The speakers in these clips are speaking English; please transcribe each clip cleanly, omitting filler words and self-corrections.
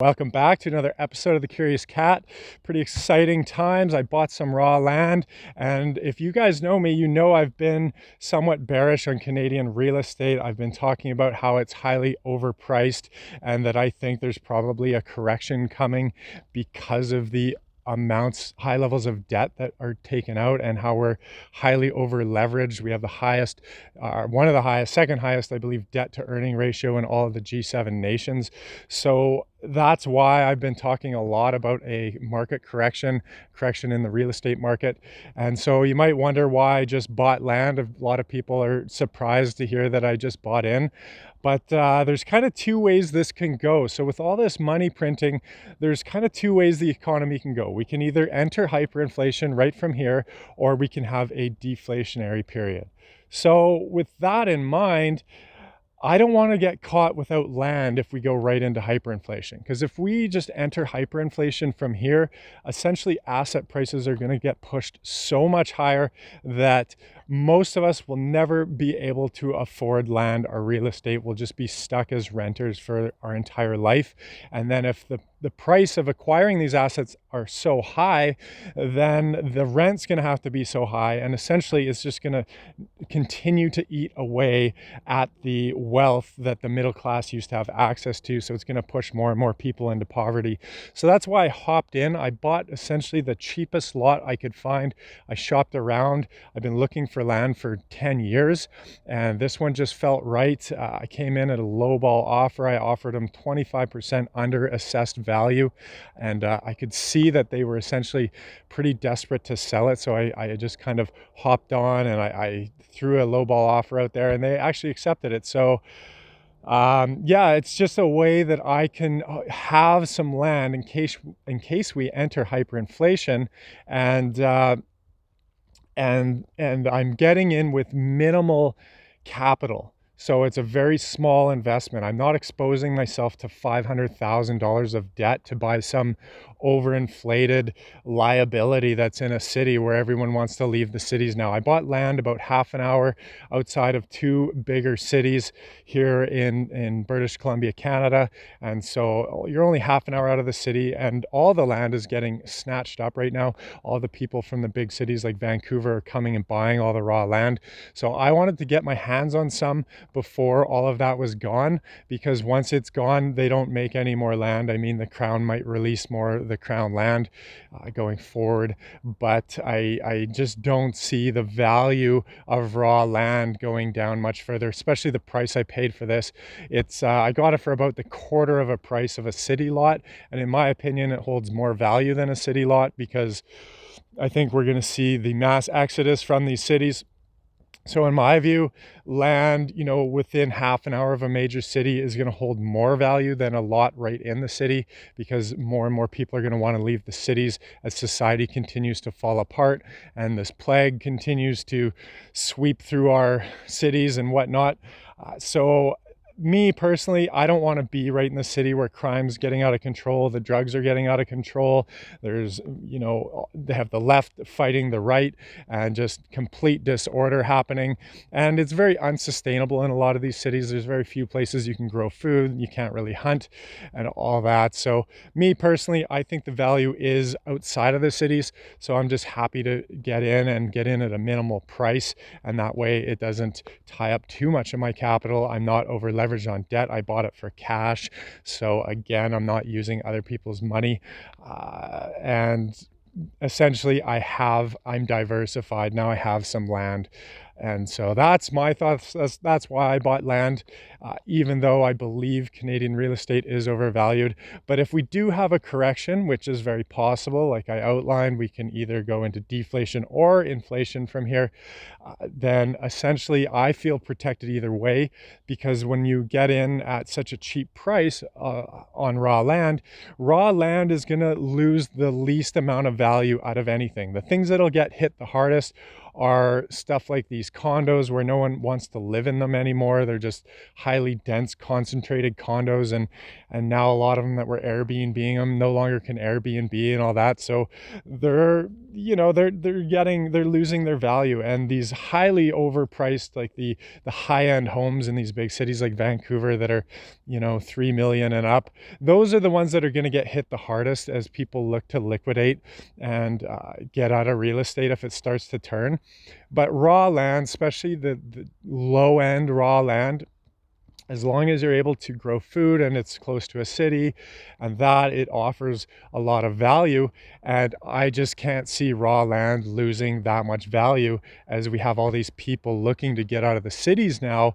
Welcome back to another episode of The Curious Cat. Pretty exciting times. I bought some raw land, and if you guys know me, you know I've been somewhat bearish on Canadian real estate. I've been talking about how it's highly overpriced and that I think there's probably a correction coming because of the high levels of debt that are taken out and how we're highly over leveraged. We have the highest, one of the highest, second highest, I believe, debt to earning ratio in all of the G7 nations. So that's why I've been talking a lot about a market correction in the real estate market. And so you might wonder why I just bought land. A lot of people are surprised to hear that I just bought in. But there's kind of two ways this can go. So with all this money printing, there's kind of two ways the economy can go. We can either enter hyperinflation right from here, or we can have a deflationary period. So with that in mind, I don't want to get caught without land if we go right into hyperinflation. Because if we just enter hyperinflation from here, essentially asset prices are going to get pushed so much higher that most of us will never be able to afford land. Our real estate will just be stuck as renters for our entire life. And then if the price of acquiring these assets are so high, then the rent's going to have to be so high. And essentially it's just going to continue to eat away at the wealth that the middle class used to have access to. So it's going to push more and more people into poverty. So that's why I hopped in. I bought essentially the cheapest lot I could find. I shopped around. I've been looking for land for 10 years, and this one just felt right. I came in at a lowball offer. I offered them 25% under assessed value, and I could see that they were essentially pretty desperate to sell it. So I just kind of hopped on and I threw a lowball offer out there, and they actually accepted it. So yeah, it's just a way that I can have some land in case we enter hyperinflation, and I'm getting in with minimal capital. So it's a very small investment. I'm not exposing myself to $500,000 of debt to buy some overinflated liability that's in a city where everyone wants to leave the cities now. I bought land about half an hour outside of two bigger cities here in British Columbia, Canada. And so you're only half an hour out of the city, and all the land is getting snatched up right now. All the people from the big cities like Vancouver are coming and buying all the raw land. So I wanted to get my hands on some before all of that was gone, because once it's gone, they don't make any more land. I mean, the Crown might release more of the Crown land going forward, but I just don't see the value of raw land going down much further, especially the price I paid for this. It's I got it for about the quarter of a price of a city lot, and in my opinion, it holds more value than a city lot, because I think we're going to see the mass exodus from these cities. So in my view, land, within half an hour of a major city is going to hold more value than a lot right in the city, because more and more people are going to want to leave the cities as society continues to fall apart and this plague continues to sweep through our cities and whatnot. So me personally, I don't want to be right in the city where crime's getting out of control, the drugs are getting out of control. There's, they have the left fighting the right and just complete disorder happening. And it's very unsustainable in a lot of these cities. There's very few places you can grow food, you can't really hunt and all that. So me personally, I think the value is outside of the cities. So I'm just happy to get in at a minimal price. And that way it doesn't tie up too much of my capital. I'm not over leveraged on debt. I bought it for cash. So again, I'm not using other people's money. And essentially I'm diversified. Now I have some land. And so that's my thoughts. That's why I bought land, even though I believe Canadian real estate is overvalued. But if we do have a correction, which is very possible, like I outlined, we can either go into deflation or inflation from here, then essentially I feel protected either way, because when you get in at such a cheap price on raw land is going to lose the least amount of value out of anything. The things that'll get hit the hardest are stuff like these condos where no one wants to live in them anymore. They're just highly dense, concentrated condos, and now a lot of them that were Airbnb-ing them no longer can Airbnb and all that. So they're, they're losing their value. And these highly overpriced, like the high-end homes in these big cities like Vancouver that are 3 million and up, those are the ones that are going to get hit the hardest as people look to liquidate and get out of real estate if it starts to turn. But raw land, especially the low end raw land, as long as you're able to grow food and it's close to a city and that, it offers a lot of value. And I just can't see raw land losing that much value as we have all these people looking to get out of the cities now.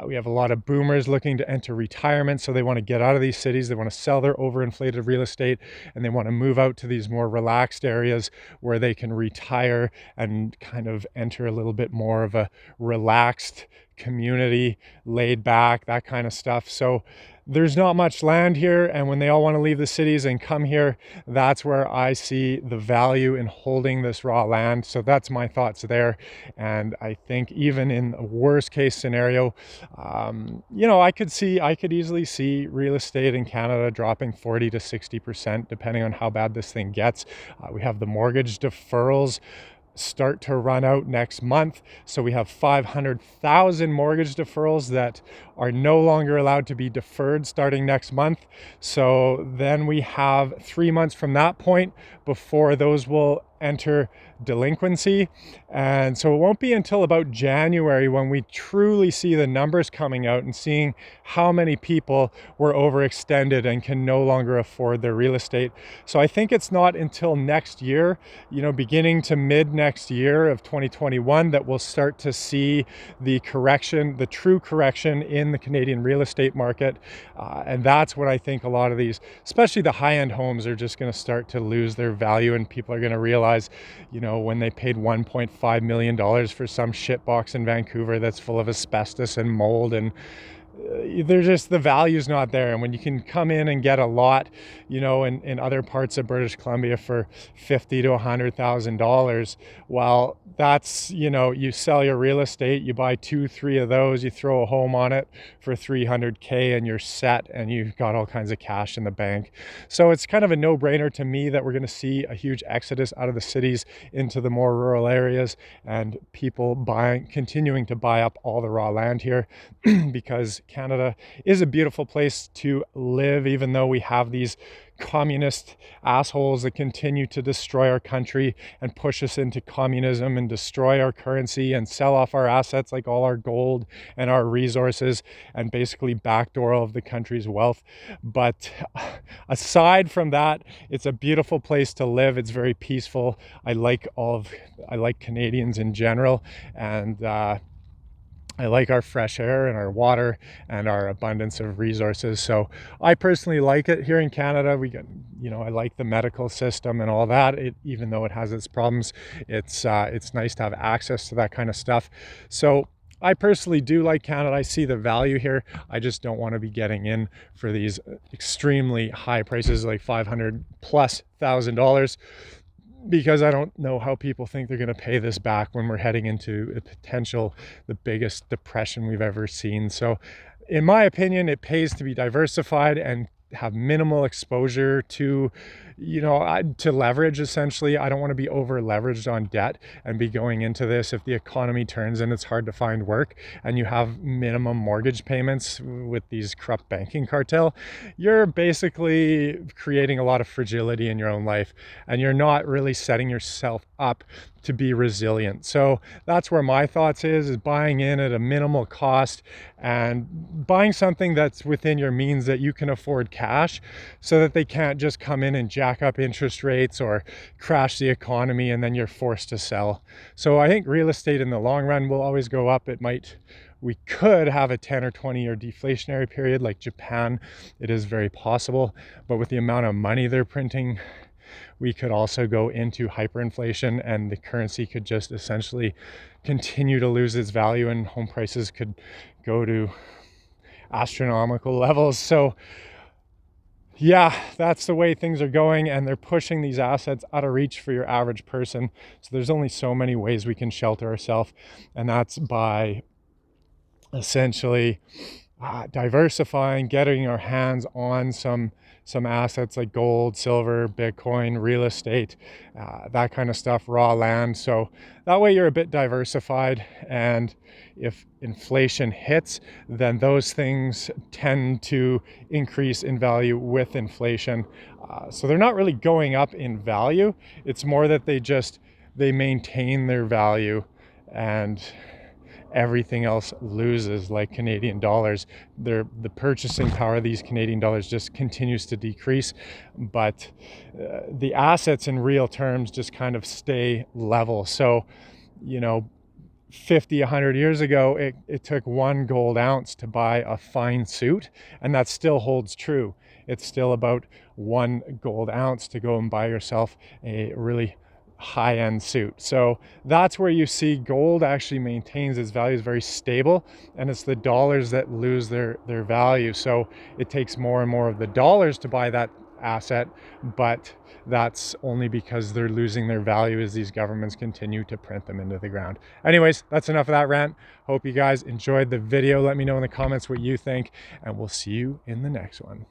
We have a lot of boomers looking to enter retirement, so they want to get out of these cities. They want to sell their overinflated real estate and they want to move out to these more relaxed areas where they can retire and kind of enter a little bit more of a relaxed community, laid back, that kind of stuff. So there's not much land here, and when they all want to leave the cities and come here, that's where I see the value in holding this raw land. So that's my thoughts there. And I think even in a worst case scenario, I could easily see real estate in Canada dropping 40 to 60% depending on how bad this thing gets. We have the mortgage deferrals start to run out next month. So we have 500,000 mortgage deferrals that are no longer allowed to be deferred starting next month. So then we have 3 months from that point before those will enter delinquency. And so it won't be until about January when we truly see the numbers coming out and seeing how many people were overextended and can no longer afford their real estate. So I think it's not until next year, beginning to mid next year of 2021, that we'll start to see the correction, the true correction in the Canadian real estate market. And that's when I think a lot of these, especially the high-end homes, are just going to start to lose their value, and people are going to realize, when they paid $1.5 million for some shitbox in Vancouver that's full of asbestos and mold, and they're just, the value's not there. And when you can come in and get a lot, in other parts of British Columbia for $50,000 to $100,000, well, that's, you sell your real estate, you buy 2-3 of those, you throw a home on it for $300K and you're set, and you've got all kinds of cash in the bank. So it's kind of a no-brainer to me that we're going to see a huge exodus out of the cities into the more rural areas, and people continuing to buy up all the raw land here because Canada is a beautiful place to live, even though we have these communist assholes that continue to destroy our country and push us into communism and destroy our currency and sell off our assets like all our gold and our resources and basically backdoor all of the country's wealth. But aside from that, it's a beautiful place to live. It's very peaceful. I like Canadians in general, and I like our fresh air and our water and our abundance of resources. So I personally like it here in Canada. I like the medical system and all that. Even though it has its problems, it's nice to have access to that kind of stuff. So I personally do like Canada. I see the value here. I just don't want to be getting in for these extremely high prices, like $500,000+, because I don't know how people think they're going to pay this back when we're heading into the biggest depression we've ever seen. So in my opinion, it pays to be diversified and have minimal exposure to leverage. Essentially, I don't want to be over leveraged on debt and be going into this if the economy turns and it's hard to find work and you have minimum mortgage payments with these corrupt banking cartel. You're basically creating a lot of fragility in your own life, and you're not really setting yourself up to be resilient. So that's where my thoughts is buying in at a minimal cost and buying something that's within your means that you can afford cash, so that they can't just come in and jack up interest rates or crash the economy and then you're forced to sell. So I think real estate in the long run will always go up. We could have a 10 or 20 year deflationary period like Japan. It is very possible, but with the amount of money they're printing, we could also go into hyperinflation, and the currency could just essentially continue to lose its value, and home prices could go to astronomical levels. So yeah, that's the way things are going, and they're pushing these assets out of reach for your average person. So there's only so many ways we can shelter ourselves, and that's by essentially diversifying, getting our hands on some some assets like gold, silver, Bitcoin, real estate, that kind of stuff, raw land. So that way you're a bit diversified, and if inflation hits, then those things tend to increase in value with inflation. So they're not really going up in value. It's more that they maintain their value, and everything else loses, like Canadian dollars. The purchasing power of these Canadian dollars just continues to decrease, but the assets in real terms just kind of stay level. So, 50, 100 years ago, it took 1 gold ounce to buy a fine suit, and that still holds true. It's still about 1 gold ounce to go and buy yourself a really high-end suit. So that's where you see gold actually maintains its value, is very stable, and it's the dollars that lose their value. So it takes more and more of the dollars to buy that asset, but that's only because they're losing their value as these governments continue to print them into the ground. Anyways, that's enough of that rant. Hope you guys enjoyed the video. Let me know in the comments what you think, and we'll see you in the next one.